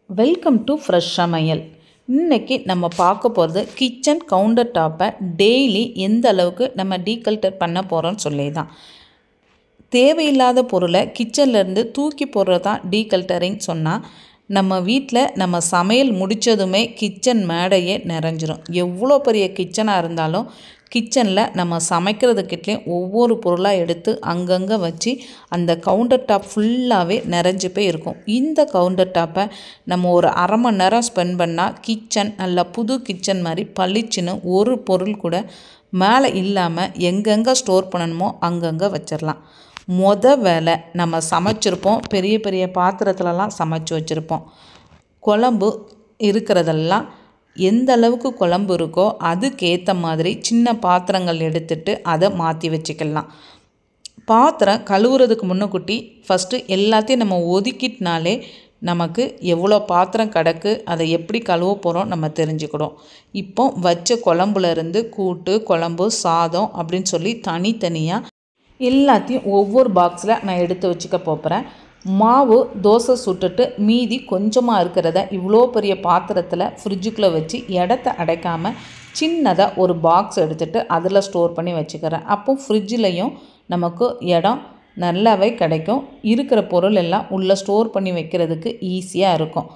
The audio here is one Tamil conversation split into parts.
வெல்கம் டு ஃப்ரெஷ் சமையல். இன்றைக்கி நம்ம பார்க்க போகிறது கிச்சன் கவுண்டர் டாப்பை டெய்லி எந்த அளவுக்கு நம்ம டீகல்டர் பண்ண போகிறோன்னு சொல்லி தான். தேவையில்லாத பொருளை கிச்சன்லேருந்து தூக்கி போடுறது தான் டீகல்டரிங் சொன்னால், நம்ம வீட்டில் நம்ம சமையல் முடித்ததுமே கிச்சன் மேடையே நிறைஞ்சிரும். எவ்வளோ பெரிய கிச்சனாக இருந்தாலும் கிச்சனில் நம்ம சமைக்கிறதுக்கிட்லேயும் ஒவ்வொரு பொருளாக எடுத்து அங்கங்கே வச்சு அந்த கவுண்டர் டாப் ஃபுல்லாகவே நிறைஞ்சு போய் இருக்கும். இந்த கவுண்டர் டாப்பை நம்ம ஒரு அரை மணி நேரம் ஸ்பெண்ட் பண்ணால் கிச்சன் நல்லா புது கிச்சன் மாதிரி பளிச்சுன்னு ஒரு பொருள் கூட மேலே இல்லாமல் எங்கெங்கே ஸ்டோர் பண்ணணுமோ அங்கங்கே வச்சிடலாம். வேலை நம்ம சமைச்சிருப்போம், பெரிய பெரிய பாத்திரத்துலலாம் சமைச்சு வச்சுருப்போம். குழம்பு இருக்கிறதெல்லாம் எந்த அளவுக்கு குழம்பு இருக்கோ அதுக்கேற்ற மாதிரி சின்ன பாத்திரங்கள் எடுத்துகிட்டு அதை மாற்றி வச்சுக்கலாம். பாத்திரம் கழுவுறதுக்கு முன்னக்கூட்டி ஃபஸ்ட்டு எல்லாத்தையும் நம்ம ஒதுக்கிட்டனாலே நமக்கு எவ்வளோ பாத்திரம் கிடக்கு, அதை எப்படி கழுவ போகிறோம் நம்ம தெரிஞ்சுக்கிடும். இப்போ வச்ச குழம்புலேருந்து கூட்டு, குழம்பு, சாதம் அப்படின்னு சொல்லி தனித்தனியாக எல்லாத்தையும் ஒவ்வொரு பாக்ஸில் நான் எடுத்து வச்சுக்க போகிறேன். மாவு தோசை சுட்டுட்டு மீதி கொஞ்சமாக இருக்கிறத இவ்வளோ பெரிய பாத்திரத்தில் ஃப்ரிட்ஜுக்குள்ளே வச்சு இடத்த அடைக்காமல் சின்னதாக ஒரு பாக்ஸ் எடுத்துகிட்டு அதில் ஸ்டோர் பண்ணி வச்சுக்கிறேன். அப்போ ஃப்ரிட்ஜிலையும் நமக்கு இடம் நல்லாவே கிடைக்கும். இருக்கிற பொருள் எல்லாம் உள்ளே ஸ்டோர் பண்ணி வைக்கிறதுக்கு ஈஸியாக இருக்கும்.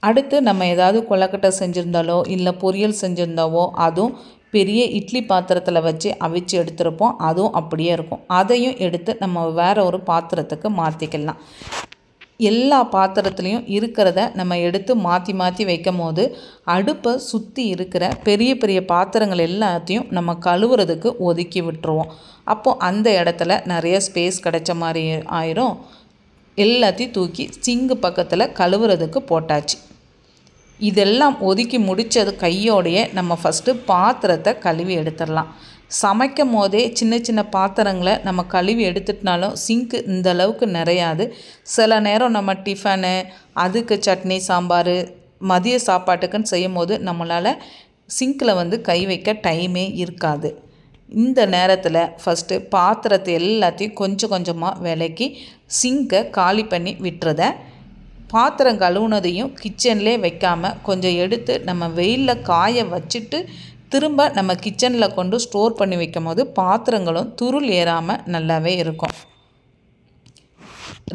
அடுத்து நம்ம ஏதாவது கொழுக்கட்டை செஞ்சுருந்தாலோ இல்லை பொரியல் செஞ்சுருந்தாவோ அதுவும் பெரிய இட்லி பாத்திரத்தில் வச்சு அவிச்சு எடுத்துருப்போம். அதுவும் அப்படியே இருக்கும். அதையும் எடுத்து நம்ம வேறு ஒரு பாத்திரத்துக்கு மாற்றிக்கலாம். எல்லா பாத்திரத்துலேயும் இருக்கிறத நம்ம எடுத்து மாற்றி மாற்றி வைக்கும் போது அடுப்பை சுற்றி இருக்கிற பெரிய பெரிய பாத்திரங்கள் எல்லாத்தையும் நம்ம கழுவுறதுக்கு ஒதுக்கி விட்டுருவோம். அப்போது அந்த இடத்துல நிறைய ஸ்பேஸ் கிடைச்ச மாதிரி ஆயிரும். எல்லாத்தையும் தூக்கி சிங்கு பக்கத்தில் கழுவுறதுக்கு போட்டாச்சு. இதெல்லாம் ஒதுக்கி முடித்தது கையோடையே நம்ம ஃபஸ்ட்டு பாத்திரத்தை கழுவி எடுத்துடலாம். சமைக்கும் போதே சின்ன சின்ன பாத்திரங்களை நம்ம கழுவி எடுத்துட்டினாலும் சிங்க்கு இந்த அளவுக்கு நிறையாது. சில நேரம் நம்ம டிஃபனு, அதுக்கு சட்னி, சாம்பார், மதிய சாப்பாட்டுக்குன்னு செய்யும் போது நம்மளால் சிங்கில் கை வைக்க டைமே இருக்காது. இந்த நேரத்தில் ஃபஸ்ட்டு பாத்திரத்தை எல்லாத்தையும் கொஞ்சம் கொஞ்சமாக விலக்கி சிங்கை காலி பண்ணி விட்டுறத, பாத்திரம் கழுவுனதையும் கிச்சன்லேயே வைக்காமல் கொஞ்சம் எடுத்து நம்ம வெயிலில் காய வச்சுட்டு திரும்ப நம்ம கிச்சனில் கொண்டு ஸ்டோர் பண்ணி வைக்கும் போது பாத்திரங்களும் துருள் ஏறாமல் நல்லாவே இருக்கும்.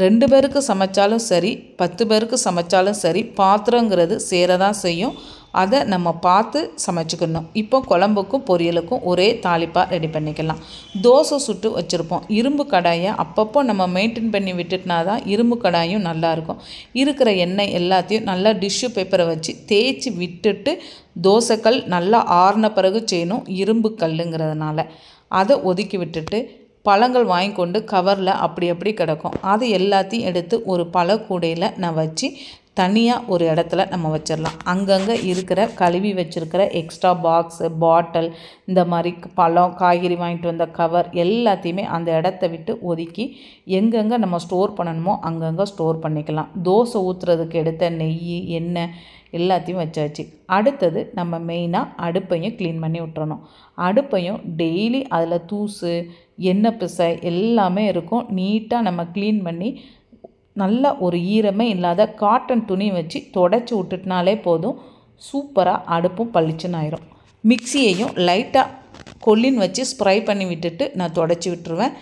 2 பேருக்கு சமைச்சாலும் சரி, 10 பேருக்கு சமைச்சாலும் சரி, பாத்திரங்கிறது சேரதான் செய்யும். அதை நம்ம பார்த்து சமைச்சிக்கணும். இப்போ குழம்புக்கும் பொரியலுக்கும் ஒரே தாளிப்பாக ரெடி பண்ணிக்கலாம். தோசை சுட்டு வச்சுருப்போம். இரும்பு கடாயை அப்பப்போ நம்ம மெயின்டைன் பண்ணி விட்டுட்டுனா தான் இரும்பு கடாயும் நல்லாயிருக்கும். இருக்கிற எண்ணெய் எல்லாத்தையும் நல்லா டிஷ்யூ பேப்பரை வச்சு தேய்ச்சி விட்டுட்டு தோசைக்கல் நல்லா ஆறின பிறகு செய்யணும். இரும்பு கல்லுங்கிறதுனால அதை ஒதுக்கி விட்டுட்டு பழங்கள் வாங்கி கொண்டு கவரில் அப்படி கிடக்கும். அது எல்லாத்தையும் எடுத்து ஒரு பழக்கூடையில் நான் வச்சு தனியாக ஒரு இடத்துல நம்ம வச்சிடலாம். அங்கங்கே இருக்கிற கழுவி வச்சுருக்கிற எக்ஸ்ட்ரா பாக்ஸு, பாட்டில், இந்த மாதிரி பழம், காய்கறி வாங்கிட்டு வந்த கவர் எல்லாத்தையுமே அந்த இடத்த விட்டு ஒதுக்கி எங்கெங்கே நம்ம ஸ்டோர் பண்ணணுமோ அங்கங்கே ஸ்டோர் பண்ணிக்கலாம். தோசை ஊற்றுறதுக்கு எடுத்த நெய், எண்ணெய் எல்லாத்தையும் வச்சாச்சு. அடுத்தது நம்ம மெயினாக அடுப்பையும் க்ளீன் பண்ணி விட்டுறணும். அடுப்பையும் டெய்லி அதில் தூசு, எண்ணெய் பிசை எல்லாமே இருக்கும். நீட்டாக நம்ம க்ளீன் பண்ணி நல்லா ஒரு ஈரமே இல்லாத காட்டன் துணி வச்சு தொடச்சி விட்டுட்டினாலே போதும். சூப்பராக அடுப்பும் பளிச்சுன்னு ஆயிரும். மிக்சியையும் லைட்டாக கொல்லின் வச்சு ஸ்ப்ரை பண்ணி விட்டுட்டு நான் தொடச்சி விட்டுருவேன்.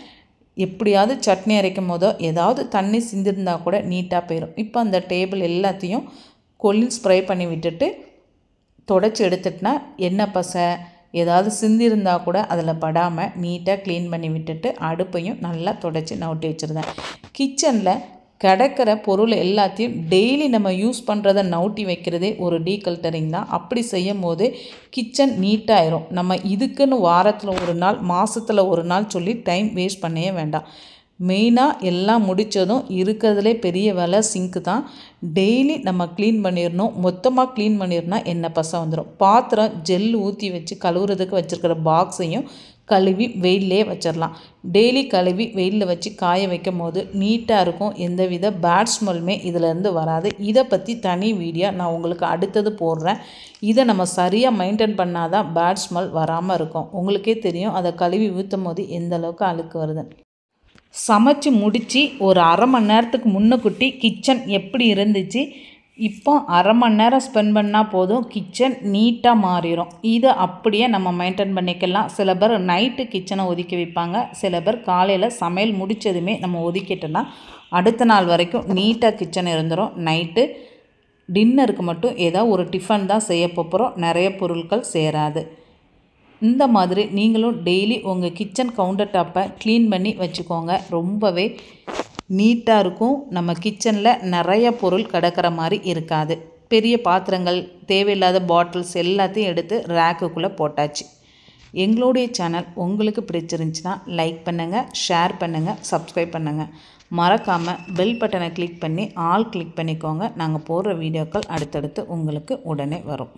எப்படியாவது சட்னி அரைக்கும் போதோ ஏதாவது தண்ணி சிந்திருந்தால் கூட நீட்டாக போயிடும். இப்போ அந்த டேபிள் எல்லாத்தையும் கொல்லின் ஸ்ப்ரை பண்ணி விட்டுட்டு தொடச்சி எடுத்துட்டுனா எண்ணெய் பசை ஏதாவது சிந்திருந்தால் கூட அதில் படாமல் நீட்டாக க்ளீன் பண்ணி விட்டுட்டு அடுப்பையும் நல்லா தொடச்சி நவுட்டி வச்சுருந்தேன். கிச்சனில் கிடக்கிற பொருள் எல்லாத்தையும் டெய்லி நம்ம யூஸ் பண்ணுறதை நவுட்டி வைக்கிறதே ஒரு டீகல்டரிங் தான். அப்படி செய்யும் போது கிச்சன் நீட்டாகிடும். நம்ம இதுக்குன்னு வாரத்தில் ஒரு நாள், மாதத்தில் ஒரு நாள் சொல்லி டைம் வேஸ்ட் பண்ணவே வேண்டாம். மெயினாக எல்லாம் முடித்ததும் இருக்கிறதுலே பெரிய வேலை சிங்க்கு தான். டெய்லி நம்ம க்ளீன் பண்ணிடணும். மொத்தமாக க்ளீன் பண்ணிடணும்னா எண்ணெய் பசை வந்துடும். பாத்திரம் ஜெல் ஊற்றி வச்சு கழுவுறதுக்கு வச்சுருக்கிற பாக்ஸையும் கழுவி வெயிலே வச்சிடலாம். டெய்லி கழுவி வெயிலில் வச்சு காய வைக்கும் போது நீட்டாக இருக்கும். எந்தவித பேட் ஸ்மெல்லுமே இதிலேருந்து வராது. இதை பற்றி தனி வீடியோ நான் உங்களுக்கு அடுத்தது போடுறேன். இதை நம்ம சரியாக மெயின்டைன் பண்ணால் தான் பேட் ஸ்மெல் வராமல் இருக்கும். உங்களுக்கே தெரியும் அதை கழுவி ஊற்றும் போது எந்த அளவுக்கு அழுக்கு வருது. சமைச்சு முடித்து ஒரு அரை மணி நேரத்துக்கு முன்னக்கூட்டி கிச்சன் எப்படி இருந்துச்சு, இப்போ அரை மணி நேரம் ஸ்பெண்ட் பண்ணால் போதும், கிச்சன் நீட்டாக மாறிடும். இதை அப்படியே நம்ம மெயின்டைன் பண்ணிக்கலாம். சில பேர் நைட்டு கிச்சனை ஒதுக்கி வைப்பாங்க, சில பேர் காலையில் சமையல் முடித்ததுமே நம்ம ஒதுக்கிட்டோன்னா அடுத்த நாள் வரைக்கும் நீட்டாக கிச்சன் இருந்துடும். நைட்டு டின்னருக்கு மட்டும் ஏதோ ஒரு டிஃபன் தான் செய்ய போகிறோம், நிறைய பொருட்கள் சேராது. இந்த மாதிரி நீங்களும் டெய்லி உங்கள் கிச்சன் கவுண்டர் டாப்பை க்ளீன் பண்ணி வச்சுக்கோங்க. ரொம்பவே நீட்டாக இருக்கும். நம்ம கிச்சனில் நிறைய பொருள் கிடக்கிற மாதிரி இருக்காது. பெரிய பாத்திரங்கள், தேவையில்லாத பாட்டில்ஸ் எல்லாத்தையும் எடுத்து ரேக்குக்குள்ளே போட்டாச்சு. எங்களுடைய சேனல் உங்களுக்கு பிடிச்சிருந்துச்சுன்னா லைக் பண்ணுங்கள், ஷேர் பண்ணுங்கள், சப்ஸ்கிரைப் பண்ணுங்கள். மறக்காமல் பெல் பட்டனை கிளிக் பண்ணி ஆல் கிளிக் பண்ணிக்கோங்க. நாங்கள் போடுற வீடியோக்கள் அடுத்தடுத்து உங்களுக்கு உடனே வரும்.